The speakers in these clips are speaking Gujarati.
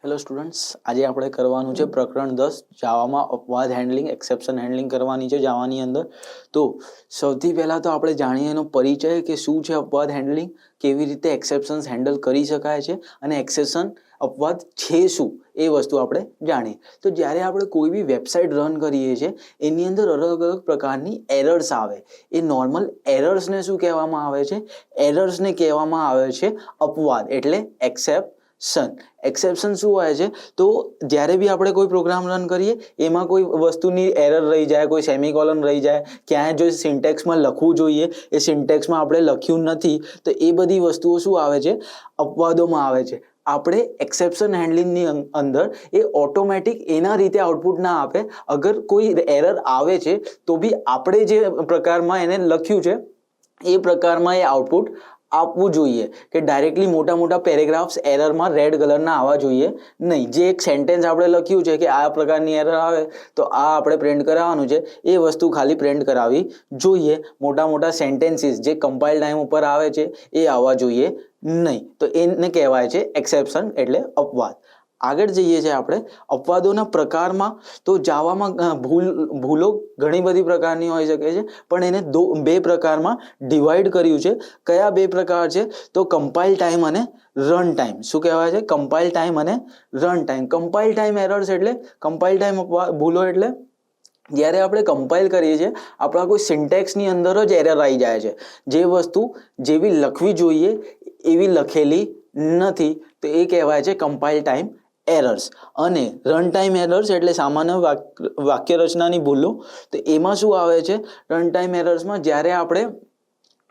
હેલો સ્ટુડન્ટ્સ, આજે આપણે કરવાનું છે પ્રકરણ 10 જાવામાં અપવાદ હેન્ડલિંગ એક્સેપ્શન હેન્ડલિંગ કરવાની છે જાવાની અંદર. તો સૌથી પહેલાં તો આપણે જાણીએ એનો પરિચય કે શું છે અપવાદ હેન્ડલિંગ, કેવી રીતે એક્સેપ્શન્સ હેન્ડલ કરી શકાય છે અને એક્સેપ્શન અપવાદ છે શું એ વસ્તુ આપણે જાણીએ. તો જ્યારે આપણે કોઈ બી વેબસાઇટ રન કરીએ છીએ એની અંદર અલગ અલગ પ્રકારની એરર્સ આવે. એ નોર્મલ એરર્સને શું કહેવામાં આવે છે? એરર્સને કહેવામાં આવે છે અપવાદ, એટલે એક્સેપ્શન શું હોય છે? તો જ્યારે બી આપણે કોઈ પ્રોગ્રામ રન કરીએ એમાં કોઈ વસ્તુની એરર રહી જાય, કોઈ સેમિકોલન રહી જાય, ક્યાંય જો સિન્ટેક્સમાં લખવું જોઈએ એ સિન્ટેક્સમાં આપણે લખ્યું નથી, તો એ બધી વસ્તુઓ શું આવે છે? અપવાદોમાં આવે છે. આપણે એક્સેપ્શન હેન્ડલિંગની અંદર એ ઓટોમેટિક એના રીતે આઉટપુટ ના આપે. અગર કોઈ એરર આવે છે તો બી આપણે જે પ્રકારમાં એને લખ્યું છે એ પ્રકારમાં એ આઉટપુટ આપવું જોઈએ, કે ડાયરેક્ટલી મોટા મોટા પેરેગ્રાફ્સ એરરમાં રેડ કલરના આવવા જોઈએ નહીં. જે એક સેન્ટેન્સ આપણે લખ્યું છે કે આ પ્રકારની એરર આવે તો આ આપણે પ્રિન્ટ કરાવવાનું છે, એ વસ્તુ ખાલી પ્રિન્ટ કરાવવી જોઈએ. મોટા મોટા સેન્ટેન્સીસ જે કમ્પાઇલ ટાઈમ ઉપર આવે છે એ આવવા જોઈએ નહીં. તો એને કહેવાય છે એક્સેપ્શન, એટલે અપવાદ. આગળ જઈએ છીએ આપણે અપવાદોના પ્રકારમાં. તો જાવામાં ભૂલો ઘણી બધી પ્રકારની હોઈ શકે છે, પણ એને બે પ્રકારમાં ડિવાઈડ કર્યું છે. કયા બે પ્રકાર છે? તો કમ્પાઇલ ટાઈમ અને રન ટાઈમ. શું કહેવાય છે? કમ્પાઇલ ટાઈમ અને run time. Compile time errors એટલે કમ્પાઇલ ટાઈમ ભૂલો એટલે જ્યારે આપણે કમ્પાઇલ કરીએ છીએ આપણા કોઈ સિન્ટેક્સની અંદર જ એરર આવી જાય છે, જે વસ્તુ જેવી લખવી જોઈએ એવી લખેલી નથી, તો એ કહેવાય છે કમ્પાઇલ ટાઈમ એરર્સ. અને રન ટાઈમ એરર્સ એટલે સામાન્ય વાક્ય રચનાની ભૂલો. તો એમાં શું આવે છે? રન ટાઈમ એરર્સમાં જ્યારે આપણે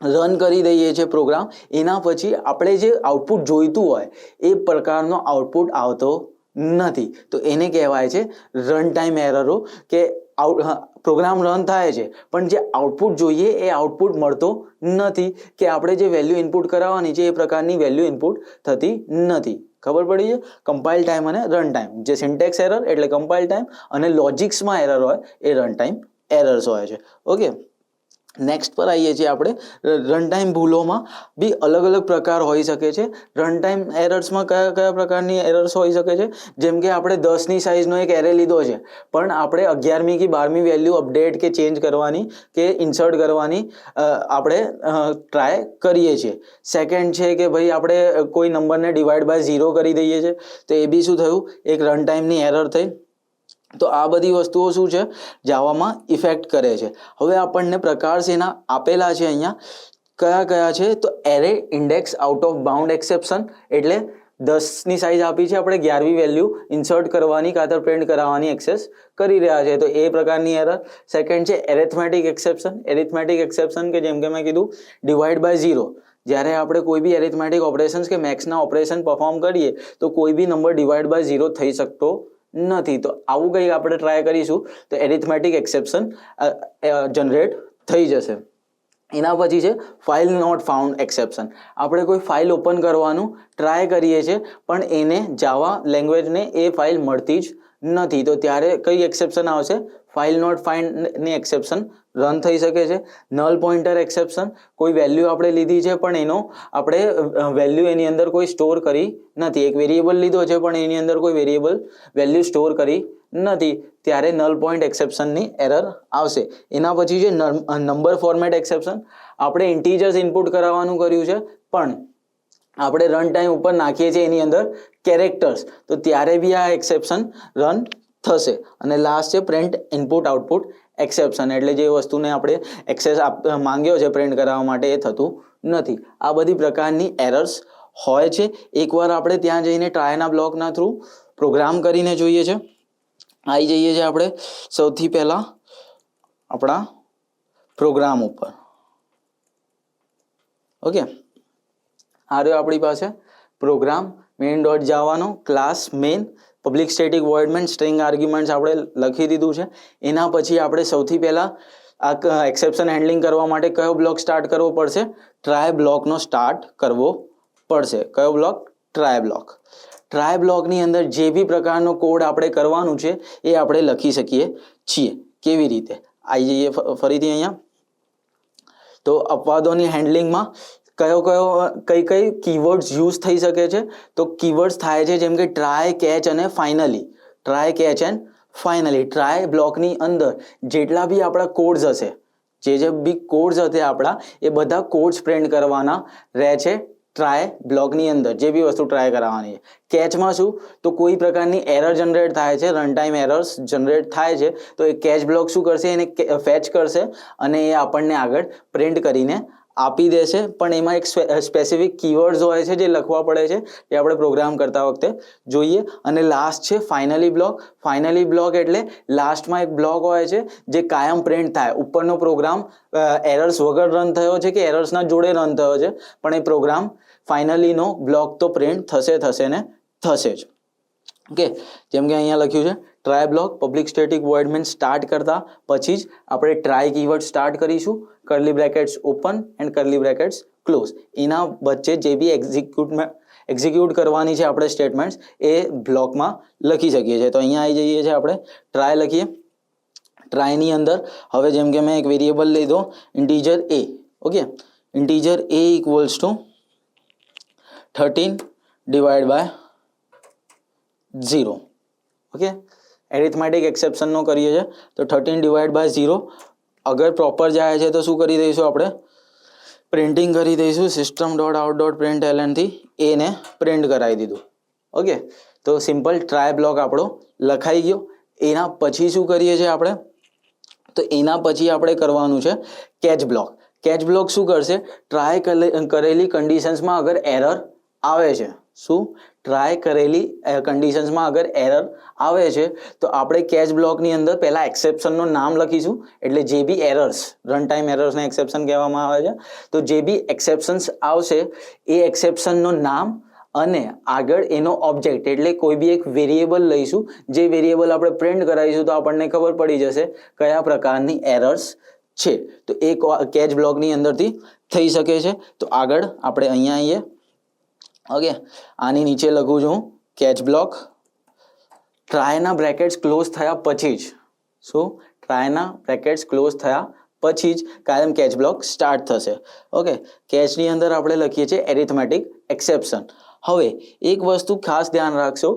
રન કરી દઈએ છીએ પ્રોગ્રામ, એના પછી આપણે જે આઉટપુટ જોઈતું હોય એ પ્રકારનો આઉટપુટ આવતો નથી, તો એને કહેવાય છે રન ટાઈમ એરરો. કે પ્રોગ્રામ રન થાય છે પણ જે આઉટપુટ જોઈએ એ આઉટપુટ મળતો નથી, કે આપણે જે વેલ્યુ ઇનપુટ કરાવવાની છે એ પ્રકારની વેલ્યુ ઇનપુટ થતી નથી. ખબર પડી છે? કમ્પાઇલ ટાઈમ અને રન ટાઈમ. જે સિન્ટેક્સ એરર એટલે કમ્પાઇલ ટાઈમ, અને લોજિક્સમાં એરર હોય એ રન ટાઈમ એરર્સ હોય છે. ઓકે, નેક્સ્ટ પર આવીએ છીએ આપણે. રન ટાઈમ ભૂલોમાં બી અલગ અલગ પ્રકાર હોઈ શકે છે. રન ટાઈમ એરર્સમાં કયા કયા પ્રકારની એરર્સ હોઈ શકે છે? જેમ કે આપણે 10ની સાઇઝનો એક એરે લીધો છે, પણ આપણે 11મી કે 12મી વેલ્યુ અપડેટ કે ચેન્જ કરવાની કે ઇન્સર્ટ કરવાની આપણે ટ્રાય કરીએ છીએ. સેકન્ડ છે કે ભાઈ આપણે કોઈ નંબરને ડિવાઈડ બાય 0 કરી દઈએ છીએ, તો એ બી શું થયું? એક રન ટાઈમની એરર થઈ. તો આ બધી વસ્તુઓ શું છે? જાવામાં ઇફેક્ટ કરે છે. હવે આપણને પ્રકાર શેના આપેલા છે અહીંયા, કયા કયા છે? તો array index out of bound exception, એટલે 10ની સાઇઝ આપી છે, આપણે 11મી વેલ્યુ ઇન્સર્ટ કરવાની કાં તો પ્રિન્ટ કરાવવાની એક્સેસ કરી રહ્યા છે, તો એ પ્રકારની એરર. સેકન્ડ છે એરિથમેટિક એક્સેપ્શન. એરિથમેટિક એક્સેપ્શન કે જેમ કે મેં કીધું ડિવાઈડ બાય 0. જ્યારે આપણે કોઈ બી એરિથમેટિક ઓપરેશન્સ કે મેથ્સના ઓપરેશન પરફોર્મ કરીએ તો કોઈ બી નંબર ડિવાઈડ બાય 0 થઈ શકતો નથી. તો આવું કંઈક આપણે ટ્રાય કરીશું તો એરિથમેટિક એક્સેપ્શન જનરેટ થઈ જશે. એના પછી છે ફાઇલ નોટ ફાઉન્ડ એક્સેપ્શન. આપણે કોઈ ફાઇલ ઓપન કરવાનું ટ્રાય કરીએ છીએ પણ એને જાવા લેંગ્વેજને એ ફાઇલ મળતી જ નથી, તો ત્યારે કઈ એક્સેપ્શન આવશે? ફાઇલ નોટ ફાઇન્ડની એક્સેપ્શન રન થઈ શકે છે. Null pointer exception. કોઈ વેલ્યુ આપણે લીધી છે પણ એનો આપણે વેલ્યુ એની અંદર કોઈ સ્ટોર કરી નથી. એક વેરિયેબલ લીધો છે પણ એની અંદર કોઈ વેલ્યુ સ્ટોર કરી નથી, ત્યારે નલ પોઈન્ટ એક્સેપ્શનની એરર આવશે. એના પછી છે નંબર ફોર્મેટ એક્સેપ્શન. આપણે ઇન્ટીજર્સ ઇનપુટ કરાવવાનું કર્યું છે પણ આપણે રન ટાઈમ ઉપર નાખીએ છીએ એની અંદર કેરેક્ટર્સ, તો ત્યારે બી આ એક્સેપ્શન રન થશે. અને લાસ્ટ છે પ્રિન્ટ ઇનપુટ આઉટપુટ એક્સેપ્શન, એટલે જે વસ્તુને આપણે એક્સેસ માંગ્યો છે પ્રિન્ટ કરાવવા માટે એ થતું નથી. આ બધી પ્રકારની એરર્સ હોય છે. એકવાર આપણે ત્યાં જઈને ટ્રાયના બ્લોકના થ્રુ પ્રોગ્રામ કરીને જોઈએ છે. આવી જઈએ છીએ આપણે સૌથી પહેલા આપણા પ્રોગ્રામ ઉપર. ઓકે, આ રહ્યો આપણી પાસે પ્રોગ્રામ. મેઇન ડોટ જાવાનો class main public static void main string arguments આપણે લખી દીધું છે. એના પછી આપણે સૌથી પહેલા આ એક્સેપ્શન હેન્ડલિંગ કરવા માટે કયો બ્લોક સ્ટાર્ટ કરવો પડશે? ટ્રાય બ્લોકનો સ્ટાર્ટ કરવો પડશે. કયો બ્લોક? Try block. ટ્રાય બ્લોકની અંદર જે બી પ્રકારનો કોડ આપણે કરવાનું છે એ આપણે લખી શકીએ છીએ. કેવી રીતે? આવી જઈએ ફરીથી અહીંયા. તો અપવાદોની હેન્ડલિંગમાં કઈ કીવર્ડ્સ યુઝ થઈ શકે છે? તો કીવર્ડ્સ થાય છે જેમ કે ટ્રાય, કેચ અને finally. Try, catch and finally. Try બ્લોકની અંદર જેટલા બી આપણા કોડ્સ હશે, જે બી કોડ્સ હશે આપણા, એ બધા કોડ્સ પ્રિન્ટ કરવાના રહે છે ટ્રાય બ્લોકની અંદર, જે બી વસ્તુ ટ્રાય કરાવવાની છે. કેચમાં શું? તો કોઈ પ્રકારની એરર જનરેટ થાય છે, રન ટાઈમ એરર્સ જનરેટ થાય છે, તો એ કેચ બ્લોક શું કરશે? એને ફેચ કરશે અને એ આપણને આગળ પ્રિન્ટ કરીને આપી દેશે. પણ એમાં એક સ્પેસિફિક કીવર્ડ્સ હોય છે જે લખવા પડે છે, એ આપણે પ્રોગ્રામ કરતા વખતે જોઈએ. અને લાસ્ટ છે ફાઇનલી બ્લોક. ફાઇનલી બ્લોક એટલે લાસ્ટમાં એક બ્લોક હોય છે જે કાયમ પ્રિન્ટ થાય. ઉપરનો પ્રોગ્રામ એરર્સ વગર રન થયો છે કે એરર્સના જોડે રન થયો છે, પણ એ પ્રોગ્રામ ફાઇનલીનો બ્લોક તો પ્રિન્ટ થશે ને થશે જ. ઓકે, જેમ કે અહીંયા લખ્યું છે try block public static void main start કરતા પછી જ આપણે ટ્રાય કીવર્ડ સ્ટાર્ટ કરીશું. Curly brackets open and curly brackets close. એના વચ્ચે જે બી એક્ઝિક્યુટ કરવાની છે આપણે સ્ટેટમેન્ટ્સ, એ બ્લોકમાં લખી શકીએ છીએ. તો અહીંયા આવી જઈએ છીએ, આપણે ટ્રાય લખીએ. ટ્રાયની અંદર હવે જેમ કે મેં એક વેરિયેબલ લીધો integer A. Okay, integer A equals to 13 divide by 0. Okay, arithmetic એક્સેપ્શનનો કરીએ છીએ તો 13 ડિવાઈડ બાય 0 અગર પ્રોપર જાય છે તો શું કરી દઈશું? આપણે પ્રિન્ટિંગ કરી દઈશું. System dot out dot print એલનથી એને પ્રિન્ટ કરાવી દીધું. ઓકે, તો સિમ્પલ ટ્રાય બ્લોક આપણો લખાઈ ગયો. એના પછી શું કરીએ છીએ આપણે? તો એના પછી આપણે કરવાનું છે કેચ બ્લોક. કેચ બ્લોક શું કરશે? ટ્રાય કરેલી કન્ડિશન્સમાં અગર એરર આવે છે, શું? ટ્રાય કરેલી કન્ડિશન્સમાં અગર એરર આવે છે તો આપણે કેચ બ્લોકની અંદર પહેલા એક્સેપ્શનનું નામ લખીશું. એટલે જે બી એરર્સ, રન ટાઈમ એરર્સને એક્સેપ્શન કહેવામાં આવે છે, તો જે બી એક્સેપ્શન્સ આવશે એ એક્સેપ્શનનું નામ અને આગળ એનો ઓબ્જેક્ટ એટલે કોઈ બી એક વેરિયેબલ લઈશું. જે વેરિયેબલ આપણે પ્રિન્ટ કરાવીશું તો આપણને ખબર પડી જશે કયા પ્રકારની એરર્સ છે. તો એ કેચ બ્લોકની અંદરથી થઈ શકે છે. તો આગળ આપણે અહીંયા આવીએ. ઓકે, આની નીચે લખું છું કેચ બ્લોક. ટ્રાયના બ્રેકેટ્સ ક્લોઝ થયા પછી જ, શું? ટ્રાયના બ્રેકેટ્સ ક્લોઝ થયા પછી જ કાયમ કેચ બ્લોક સ્ટાર્ટ થશે. ઓકે, કેચની અંદર આપણે લખીએ છીએ એરિથમેટિક એક્સેપ્શન. હવે એક વસ્તુ ખાસ ધ્યાન રાખશો,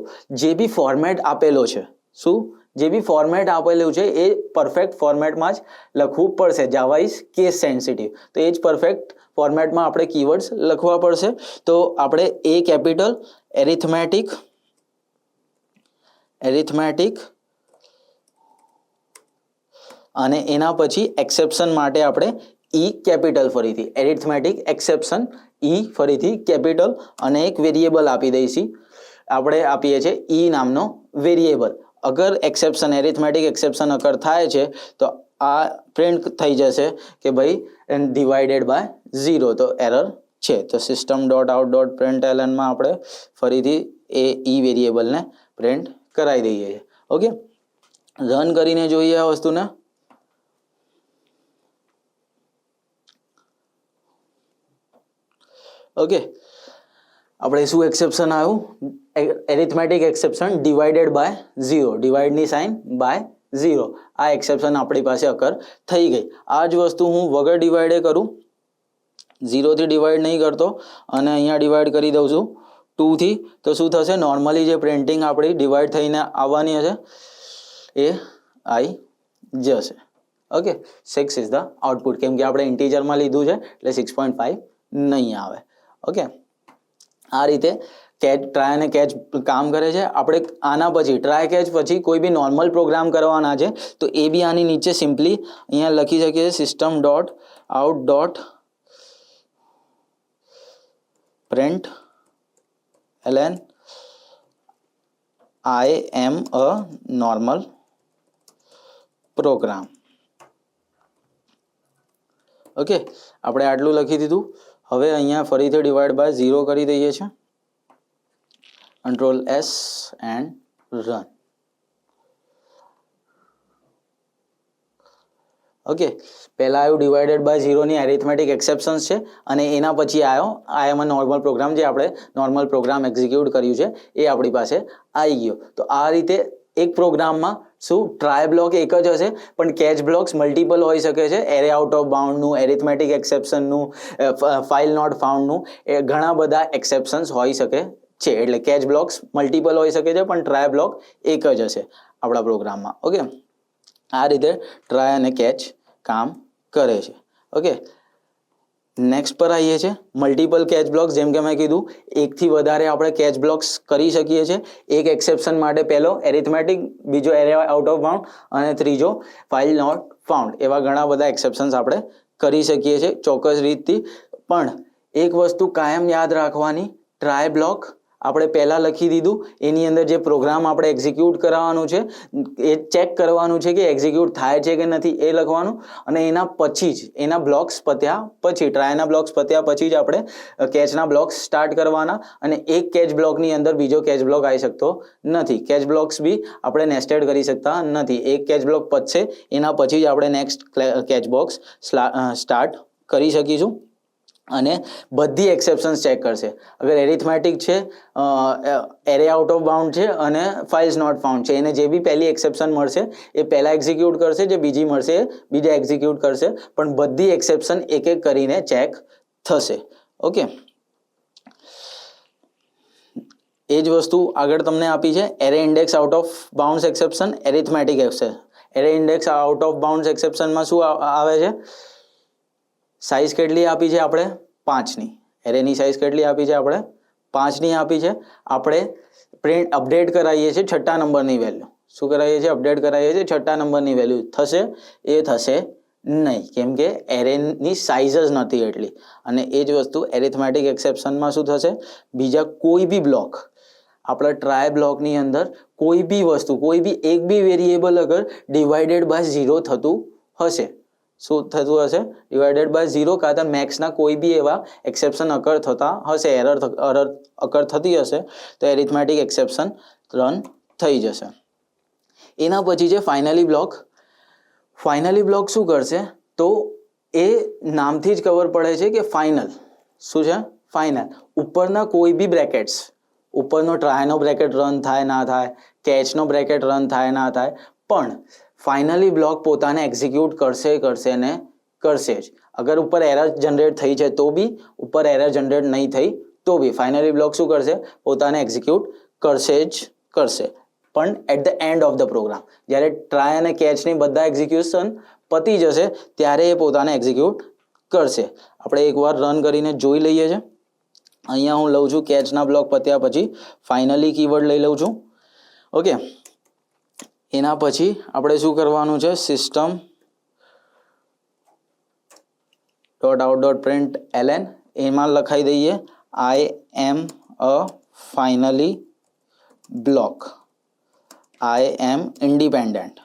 જે બી ફોર્મેટ આપેલો છે, શું? જે બી ફોર્મેટ આપેલું છે એ પરફેક્ટ ફોર્મેટમાં જ લખવું પડશે. જાવા ઇઝ કેસ સેન્સિટિવ, તો એ જ પરફેક્ટ ફોર્મેટમાં આપણે કીવર્ડ્સ લખવા પડશે. તો આપણે એ કેપિટલ એરિથમેટિક અને એના પછી એક્સેપ્શન માટે આપણે ઈ કેપિટલ, ફરીથી એરિથમેટિક એક્સેપ્શન ઈ ફરીથી કેપિટલ, અને એક વેરિયેબલ આપી દઈશું. આપણે આપીએ છીએ ઈ નામનો વેરિયેબલ. અગર એક્સેપ્શન એરિથમેટિક એક્સેપ્શન અગર થાય છે તો આ પ્રિન્ટ થઈ જશે કે ભાઈ ડિવાઇડેડ બાય 0, તો એરર છે. તો system dot out dot print એલનમાં આપણે ફરીથી એ ઈ વેરિયેબલને પ્રિન્ટ કરાવી દઈએ છીએ. ઓકે, રન કરીને જોઈએ આ વસ્તુને. ઓકે, આપણે શું એક્સેપ્શન આવ્યું? એરિથમેટિક એક્સેપ્શન ડિવાઇડેડ બાય 0, ડિવાઇડની સાઇન બાય 0. આ એક્સેપ્શન આપણી પાસે અકર થઈ ગઈ. આ જ વસ્તુ હું વગર ડિવાઇડે કરું, 0થી ડિવાઇડ નહીં કરતો અને અહીંયા ડિવાઇડ કરી દઉં છું 2થી, તો શું થશે? નોર્મલી જે પ્રિન્ટિંગ આપણી ડિવાઇડ થઈને આવવાની હશે એ આવી જશે. Okay, 6 is the output. કેમ કે આપણે ઇન્ટીજરમાં લીધું છે એટલે 6.5 નહીં આવે. ઓકે, આ રીતે કેચ, ટ્રાય અને કેચ કામ કરે છે. આપણે આના પછી ટ્રાય કેચ પછી કોઈ બી નોર્મલ પ્રોગ્રામ કરવાના છે તો એ બી આની નીચે સિમ્પલી અહીંયા લખી શકીએ system dot out dot print LN I am a normal program. Okay, આપણે આટલું લખી દીધું. હવે અહીંયા ફરીથી ડિવાઇડ બાય 0 કરી દઈએ છીએ. Control S and run. Okay, પહેલા આવ્યું ડિવાઇડેડ બાય 0ની એરિથમેટિક એક્સેપ્શન્સ છે અને એના પછી આવ્યો આઈ એમ અ નોર્મલ પ્રોગ્રામ, જે આપણે નોર્મલ પ્રોગ્રામ એક્ઝિક્યુટ કર્યું છે એ આપણી પાસે આવી ગયો. તો આ રીતે એક પ્રોગ્રામમાં શું ટ્રાય બ્લોક એક જ હશે, પણ કેચ બ્લોક્સ મલ્ટિપલ હોઈ શકે છે. એરે આઉટ ઓફ બાઉન્ડનું, એરિથમેટિક એક્સેપ્શનનું, ફાઇલ નોટ ફાઉન્ડનું, એ ઘણા બધા એક્સેપ્શન્સ હોઈ શકે છે. એટલે કેચ બ્લોક્સ મલ્ટિપલ હોઈ શકે છે, પણ ટ્રાય બ્લોક એક જ હશે આપણા પ્રોગ્રામમાં. ઓકે, આ રીતે ટ્રાય અને કેચ કામ કરે છે. ઓકે, નેક્સ્ટ પર આવીએ છીએ મલ્ટિપલ કેચ બ્લોક્સ. જેમ કે મેં કીધું, એકથી વધારે આપણે કેચ બ્લોક્સ કરી શકીએ છીએ. એક એક્સેપ્શન માટે પહેલો એરિથમેટિક, બીજો એરે આઉટ ઓફ બાઉન્ડ અને ત્રીજો ફાઇલ નોટ ફાઉન્ડ. એવા ઘણા બધા એક્સેપ્શન્સ આપણે કરી શકીએ છીએ ચોક્કસ રીતથી. પણ એક વસ્તુ કાયમ યાદ રાખવાની, ટ્રાય બ્લોક આપણે પહેલાં લખી દીધું, એની અંદર જે પ્રોગ્રામ આપણે એક્ઝિક્યુટ કરાવવાનું છે એ ચેક કરવાનું છે કે એક્ઝિક્યુટ થાય છે કે નથી, એ લખવાનું. અને એના પછી જ, એના બ્લોક્સ પત્યા પછી, ટ્રાયના બ્લોક્સ પત્યા પછી જ આપણે કેચના બ્લોક્સ સ્ટાર્ટ કરવાના. અને એક કેચ બ્લોકની અંદર બીજો કેચ બ્લોક આવી શકતો નથી. કેચ બ્લોક્સ બી આપણે નેસ્ટેડ કરી શકતા નથી. એક કેચ બ્લોક પતશે એના પછી જ આપણે નેક્સ્ટ કેચ બોક્સ સ્ટાર્ટ કરી શકીશું. અને બધી એક્સેપ્શન્સ ચેક કરશે. અગર એરિથમેટિક છે, એરે આઉટ ઓફ બાઉન્ડ છે અને ફાઇલ્સ નોટ ફાઉન્ડ છે, એને જે બી પહેલી એક્સેપ્શન મળશે એ પહેલા એક્ઝિક્યુટ કરશે, જે બીજી મળશે એ બીજા એક્ઝિક્યુટ કરશે. પણ બધી એક્સેપ્શન એક એક કરીને ચેક થશે. ઓકે, એ જ વસ્તુ આગળ તમને આપી છે. Array index out of bounds exception, arithmetic exception. Array index out of bounds એક્સેપ્શનમાં શું આવે છે? સાઇઝ કેટલી આપી છે આપણે? 5ની. એરેની સાઇઝ કેટલી આપી છે આપણે? 5ની આપી છે. આપણે પ્રિન્ટ અપડેટ કરાવીએ છીએ 6ઠ્ઠા નંબરની વેલ્યુ. શું કરાવીએ છીએ? અપડેટ કરાવીએ છીએ 6ઠ્ઠા નંબરની વેલ્યુ. થશે? એ થશે નહીં, કેમ કે એરેની સાઇઝ જ નથી એટલી. અને એ જ વસ્તુ એરિથમેટિક એક્સેપ્શનમાં શું થશે? બીજા કોઈ બી બ્લોક, આપણા ટ્રાય બ્લોકની અંદર કોઈ બી વસ્તુ, કોઈ બી એક બી વેરિયેબલ અગર ડિવાઇડેડ બાય 0 થતું હશે, શું થતું હશે? ડિવાઇડેડ બાય 0, કાં તો મેક્સના કોઈ બી એવા એક્સેપ્શન અકર થતા હશે, એરર અકર થતી હશે, તો એરિથમેટિક એક્સેપ્શન રન થઈ જશે. એના પછી છે ફાઇનલી બ્લોક. ફાઇનલી બ્લોક શું કરશે? તો એ નામથી જ ખબર પડે છે કે ફાઇનલ શું છે? ફાઇનલ. ઉપરના કોઈ બી બ્રેકેટ્સ, ઉપરનો ટ્રાયનો બ્રેકેટ રન થાય ના થાય, કેચનો બ્રેકેટ રન થાય ના થાય, પણ ફાઇનલી બ્લોક પોતાને એક્ઝિક્યુટ કરશે ને કરશે જ. અગર ઉપર એરર જનરેટ થઈ છે તો બી, ઉપર એરર જનરેટ નહીં થઈ તો બી ફાઇનલી બ્લોક શું કરશે? પોતાને એક્ઝિક્યુટ કરશે જ કરશે. પણ at the end of the program, જ્યારે ટ્રાય અને કેચની બધા એક્ઝિક્યુશન પતી જશે ત્યારે એ પોતાને એક્ઝિક્યુટ કરશે. આપણે એકવાર રન કરીને જોઈ લઈએ છીએ. અહીંયા હું લઉં છું કેચના બ્લોક પત્યા પછી ફાઇનલી કીવર્ડ લઈ લઉં છું. ઓકે, એના પછી આપણે શું કરવાનું છે? સિસ્ટમ .out.println, એમાં લખાઈ દઈએ આઈ am a finally block, I M independent.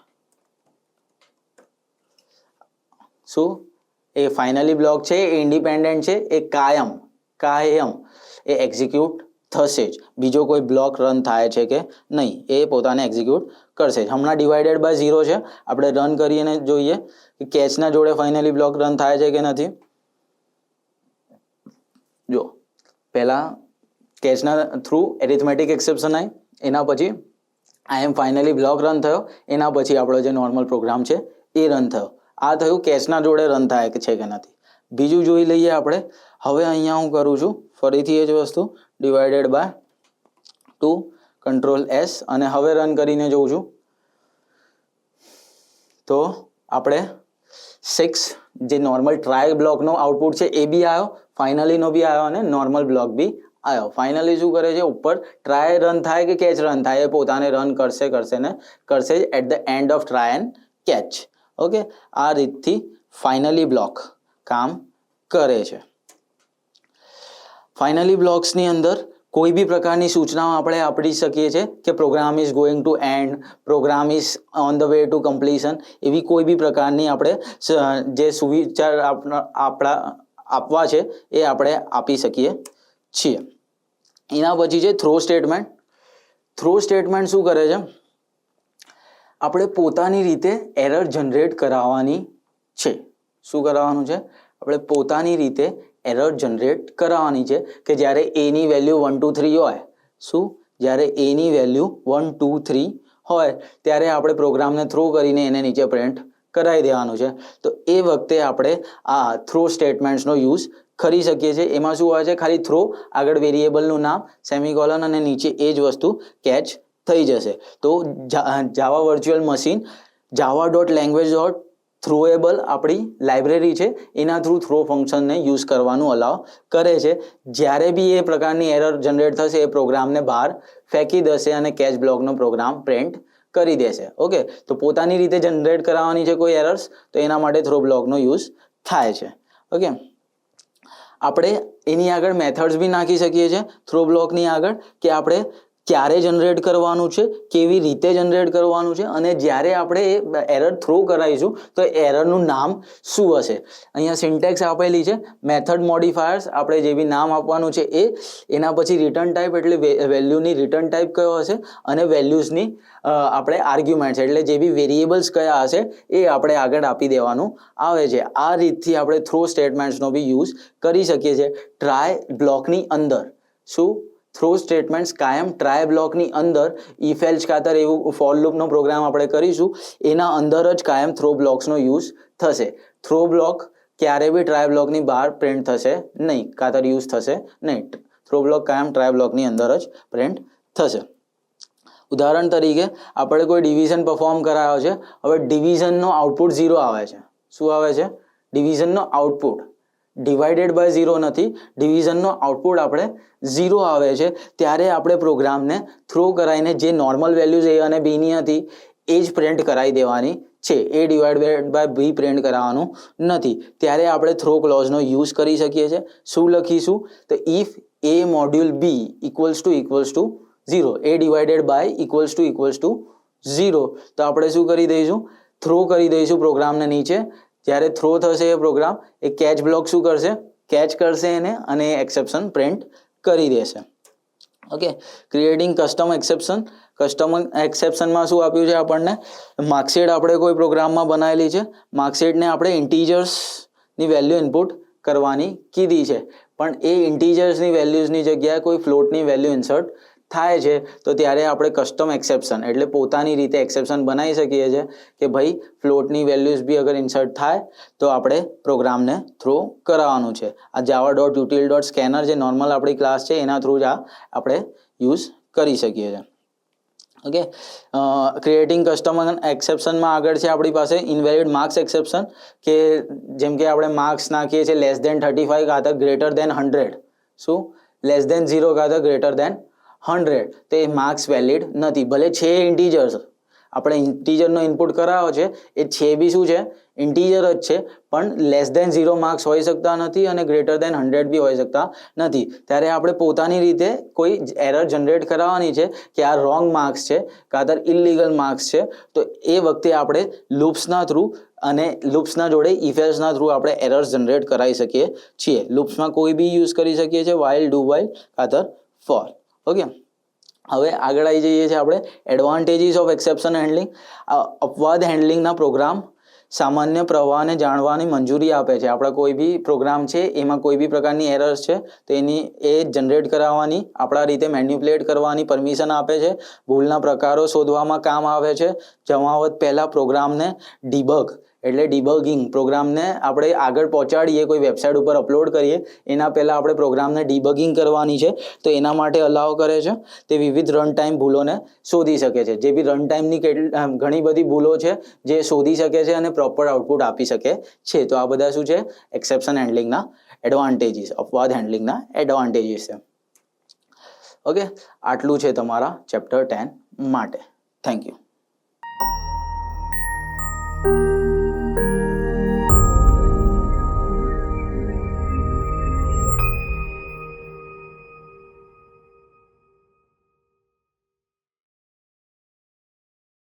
શું એ ફાઇનલી બ્લોક છે એ ઇન્ડિપેન્ડન્ટ છે, એ કાયમ એ એક્ઝિક્યુટ થશે જ. બીજો કોઈ બ્લોક રન થાય છે કે નહીં, એ પોતાને એક્ઝિક્યુટ કરશે જ. હમણાં ડિવાઇડેડ બાય 0 છે, આપણે રન કરીને જોઈએ કે કેચના જોડે ફાઇનલી બ્લોક રન થાય છે કે નથી. જો પહેલા કેચના થ્રુ એરિથમેટિક એક્સેપ્શન આવી, એના પછી આઈ એમ ફાઇનલી બ્લોક રન થયો, એના પછી આપણો જે નોર્મલ પ્રોગ્રામ છે એ રન થયો. આ થયું કેચના જોડે રન થાય છે કે નથી. બીજું જોઈ લઈએ આપણે. હવે અહીંયા હું કરું છું ફરીથી એ જ વસ્તુ, ડિવાઇડેડ બાય 2, કંટ્રોલ S, અને હવે રન કરીને જોઉં છું તો આપણે 6 જે નોર્મલ ટ્રાય બ્લોકનો આઉટપુટ છે એ બી આવ્યો, ફાઇનલીનો બી આવ્યો અને નોર્મલ બ્લોક બી આવ્યો. ફાઇનલી શું કરે છે? ઉપર ટ્રાય રન થાય કે કેચ રન થાય, એ પોતાને રન કરશે ને કરશે જ at the end of try and catch. Okay, આ રીતથી ફાઇનલી બ્લોક કામ કરે છે. ફાઇનલી બ્લોક્સની અંદર કોઈ બી પ્રકારની સૂચનાઓ આપણે આપી શકીએ છીએ કે program is going to end, program is on the way to completion. એવી કોઈ બી પ્રકારની આપણે જે સુવિચાર આપણા આપવા છે એ આપણે આપી શકીએ છીએ. એના પછી છે થ્રો સ્ટેટમેન્ટ. થ્રો સ્ટેટમેન્ટ શું કરે છે? આપણે પોતાની રીતે એરર જનરેટ કરાવવાની છે. શું કરાવવાનું છે? આપણે પોતાની રીતે એરર જનરેટ કરાવવાની છે કે જ્યારે એની વેલ્યુ 1 2 3 હોય, શું? જ્યારે એની વેલ્યુ 1 2 3 હોય ત્યારે આપણે પ્રોગ્રામને થ્રો કરીને એને નીચે પ્રિન્ટ કરાવી દેવાનું છે. તો એ વખતે આપણે આ થ્રો સ્ટેટમેન્ટ્સનો યુઝ કરી શકીએ છીએ. એમાં શું હોય છે, ખાલી થ્રો, આગળ વેરિયેબલનું નામ, સેમિકોલન અને નીચે એ જ વસ્તુ કેચ થઈ જશે. તો જાવા વર્ચ્યુઅલ મશીન java.language. થ્રોએબલ આપણી લાઇબ્રેરી છે, એના થ્રુ થ્રો ફંક્શનને યુઝ કરવાનું અલાવ કરે છે. જ્યારે બી એ પ્રકારની એરર જનરેટ થશે એ પ્રોગ્રામને બહાર ફેંકી દેશે અને કેચ બ્લોકનો પ્રોગ્રામ પ્રિન્ટ કરી દેશે. ઓકે, તો પોતાની રીતે જનરેટ કરાવવાની છે કોઈ એરર્સ, તો એના માટે થ્રો બ્લોકનો યુઝ થાય છે. ઓકે, આપણે એની આગળ મેથડ્સ બી નાખી શકીએ છીએ થ્રો બ્લોકની આગળ, કે આપણે ક્યારે જનરેટ કરવાનું છે, કેવી રીતે જનરેટ કરવાનું છે, અને જ્યારે આપણે એ એરર થ્રો કરાવીશું તો એરરનું નામ શું હશે. અહીંયા સિન્ટેક્સ આપેલી છે, મેથડ મોડિફાયર્સ, આપણે જે બી નામ આપવાનું છે એ, એના પછી રિટર્ન ટાઈપ એટલે વેલ્યુની રિટર્ન ટાઈપ કયો હશે, અને વેલ્યુઝની આપણે આર્ગ્યુમેન્ટ્સ એટલે જે બી વેરિયેબલ્સ કયા હશે એ આપણે આગળ આપી દેવાનું આવે છે. આ રીતથી આપણે થ્રો સ્ટેટમેન્ટ્સનો બી યુઝ કરી શકીએ છીએ. ટ્રાય બ્લોકની અંદર શું થ્રો સ્ટેટમેન્ટ્સ કાયમ ટ્રાય બ્લોકની અંદર ઇફ એલ્સ ખાતર એવું ફોર લૂપનો પ્રોગ્રામ આપણે કરીશું, એના અંદર જ કાયમ થ્રો બ્લોક્સનો યુઝ થશે. થ્રો બ્લોક ક્યારે બી ટ્રાય બ્લોકની બહાર પ્રિન્ટ થશે નહીં, ખાતર યુઝ થશે નહીં. થ્રો બ્લોક કાયમ ટ્રાય બ્લોકની અંદર જ પ્રિન્ટ થશે. ઉદાહરણ તરીકે આપણે કોઈ ડિવિઝન પરફોર્મ કરાયો છે, હવે ડિવિઝનનો આઉટપુટ 0 આવે છે. શું આવે છે? ડિવિઝનનો આઉટપુટ. ડિવાઇડેડ બાય 0 નથી, ડિવિઝનનો આઉટપુટ આપણે 0 આવે છે. ત્યારે આપણે પ્રોગ્રામને થ્રો કરાવીને જે નોર્મલ વેલ્યુઝ A અને B ની હતી એ જ પ્રિન્ટ કરાવી દેવાની છે. A divided by B print કરાવવાનું નથી. ત્યારે આપણે થ્રો ક્લોઝનો યુઝ કરી શકીએ છીએ. શું લખીશું? તો if A module B equals to 0, A divided by equals to 0, તો આપણે શું કરી દઈશું? થ્રો કરી દઈશું પ્રોગ્રામને નીચે. જ્યારે થ્રો થશે એ પ્રોગ્રામ, એ કેચ બ્લોક શું કરશે? કેચ કરશે એને અને એક્સેપ્શન પ્રિન્ટ કરી દેશે. Okay, creating custom exception. Custom એક્સેપ્શનમાં શું આપ્યું છે આપણને? માર્કશીટ આપણે કોઈ પ્રોગ્રામમાં બનાવેલી છે, માર્કશીટને આપણે ઇન્ટીજર્સની વેલ્યુ ઇનપુટ કરવાની કીધી છે, પણ એ ઇન્ટીજર્સની વેલ્યુઝની જગ્યાએ કોઈ ફ્લોટની વેલ્યુ ઇન્સર્ટ થાય છે. તો ત્યારે આપણે કસ્ટમ એક્સેપ્શન એટલે પોતાની રીતે એક્સેપ્શન બનાવી શકીએ છીએ કે ભાઈ ફ્લોટની વેલ્યુઝ બી અગર ઇન્સર્ટ થાય તો આપણે પ્રોગ્રામને થ્રો કરાવવાનું છે. આ java.util.scanner જે નોર્મલ આપણી ક્લાસ છે એના થ્રુ જ આપણે યુઝ કરી શકીએ છીએ. ઓકે, ક્રિએટિંગ કસ્ટમ એક્સેપ્શનમાં આગળ છે આપણી પાસે ઇનવેલિડ માર્ક્સ એક્સેપ્શન, કે જેમ કે આપણે માર્ક્સ નાખીએ છીએ લેસ દેન 35 કાં ગ્રેટર દેન 100. શું? લેસ દેન 0 કાં ગ્રેટર દેન 100, તો એ માર્ક્સ વેલિડ નથી. ભલે છે ઇન્ટીજર્સ, આપણે ઇન્ટીજરનો ઇનપુટ કરાવ્યો છે, એ છે બી શું છે? ઇન્ટીજર જ છે, પણ લેસ દેન 0 માર્ક્સ હોઈ શકતા નથી અને ગ્રેટર દેન 100 બી હોઈ શકતા નથી. ત્યારે આપણે પોતાની રીતે કોઈ એરર જનરેટ કરાવવાની છે કે આ રોંગ માર્ક્સ છે કાં ઇલીગલ માર્ક્સ છે. તો એ વખતે આપણે લૂપ્સના થ્રુ અને લૂપ્સના જોડે ઇફેલ્સના થ્રુ આપણે એરર્સ જનરેટ કરાવી શકીએ છીએ. લૂપ્સમાં કોઈ બી યુઝ કરી શકીએ છીએ, વાઇલ, ડુ વાઇલ કાં ફોર. ઓકે, હવે આગળ આવી જઈએ છીએ આપણે એડવાન્ટેજીસ ઓફ એક્સેપ્શન હેન્ડલિંગ. અપવાદ હેન્ડલિંગના પ્રોગ્રામ સામાન્ય પ્રવાહને જાણવાની મંજૂરી આપે છે. આપણા કોઈ બી પ્રોગ્રામ છે એમાં કોઈ બી પ્રકારની એરર્સ છે તો એની એ જનરેટ કરાવવાની, આપણા રીતે મેન્યુપ્યુલેટ કરવાની પરમિશન આપે છે. ભૂલના પ્રકારો શોધવામાં કામ આવે છે. જમાવટ પહેલાં પ્રોગ્રામને ડિબગ એટલે ડિબગિંગ, પ્રોગ્રામને આપણે આગળ પહોંચાડીએ, કોઈ વેબસાઇટ ઉપર અપલોડ કરીએ એના પહેલાં આપણે પ્રોગ્રામને ડિબગિંગ કરવાની છે, તો એના માટે અલાવ કરે છે. તે વિવિધ રન ટાઈમ ભૂલોને શોધી શકે છે. જે બી રન ટાઈમની ઘણી બધી ભૂલો છે જે શોધી શકે છે અને પ્રોપર આઉટપુટ આપી શકે છે. તો આ બધા શું છે? એક્સેપ્શન હેન્ડલિંગના એડવાન્ટેજીસ, અપવાદ હેન્ડલિંગના એડવાન્ટેજીસ છે. ઓકે, આટલું છે તમારા ચેપ્ટર 10 માટે. Thank you.